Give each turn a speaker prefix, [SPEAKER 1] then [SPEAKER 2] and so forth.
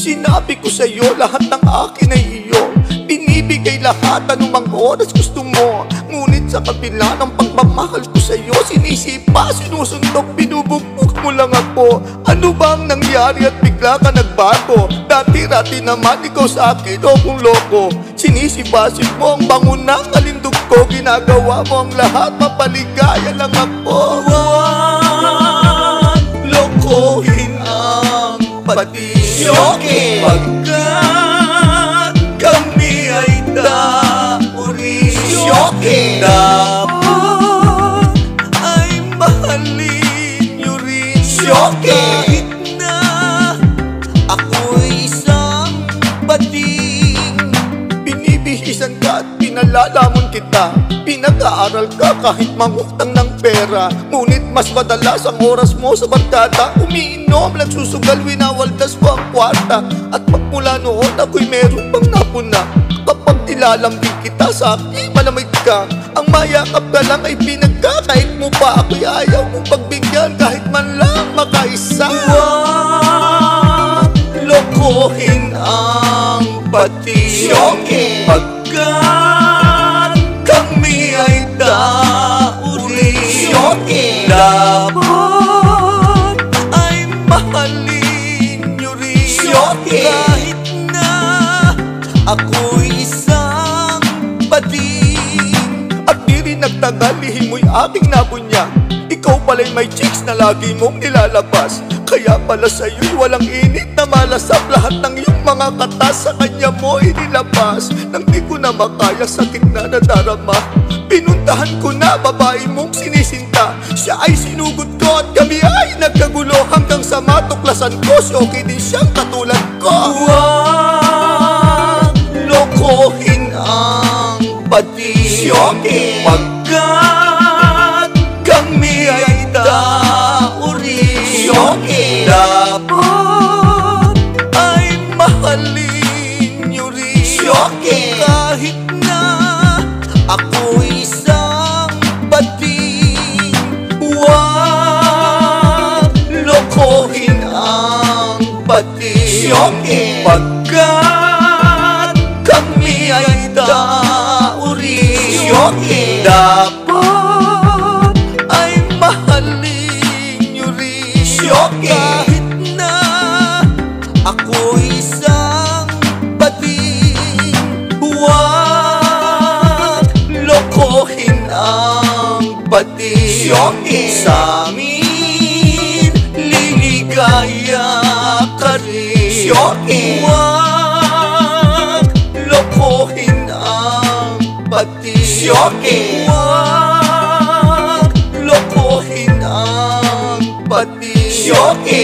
[SPEAKER 1] Sinabi ko sa'yo, lahat ng akin ay iyo. Binibigay lahat, anumang oras gusto mo. Ngunit sa kabila ng pagmamahal ko sa'yo, sinisipa, sinusuntok, binubugbog mo lang ako. Ano bang nangyari at bigla ka nagbago? Dati-rati naman ikaw sa akin, lokong-loko. Sinisipasin mo ang bango ng kalindog ko. Ginagawa mo ang lahat, mapaligaya lang ako. Huwag lokohin ang pati-yoke, pagkat kami ay dapat ay mahalin nyo rin. Kahit na ako'y isang bading. Binibihisan ka at pinalalamon kita. Pinag-aaral ka kahit mangutang ng pera. Ngunit mas madalas ang oras mo sa barkada. Umiinom, nagsusugal, winawaldas mo ang kwarta. At pagmula noon ako'y meron pang napuna. Kapag nilalambing kita sa akin, malamig ka. Ang mayakap ka lang ay pinagkakait mo pa. Ako'y ayaw mong pagbigyan kahit man lang makaisa. Huwag lokohin ang pati-yoke, pagkat kami ay dauri. Dapat ay mahalin nyo rin. Kahit na ako'y isang bading. At di rin nagtagal, lihin mo'y aking nabunya. Ikaw pala'y may chicks na lagi mong nilalabas. Kaya pala sa'yo'y walang init na malasap. Lahat ng iyong mga katas sa kanya mo inilabas. Nang di ko na makaya, sakit na nadarama. Pinuntahan ko na babae mong sinisinta. Siya ay sinugod ko at kami ay nagkagulo. Hanggang sa matuklasan ko, si okay din siyang katulad ko. Huwag lokohin ang pati-yoke, pagkat kami ay dauri. Dapat ay mahalin nyo rin. Kahit na ako'y isang bading. Huwag lokohin ang pati-yoke, pagkat kami ay dauri. Dapat ay mahalin nyo rin. Kahit na ako'y isang bading. Huwag lokohin ang pati-yoke. Sa amin liligaya ka rin. Huwag lokohin ang pati-yoke. Huwag lokohin ang pati-yoke.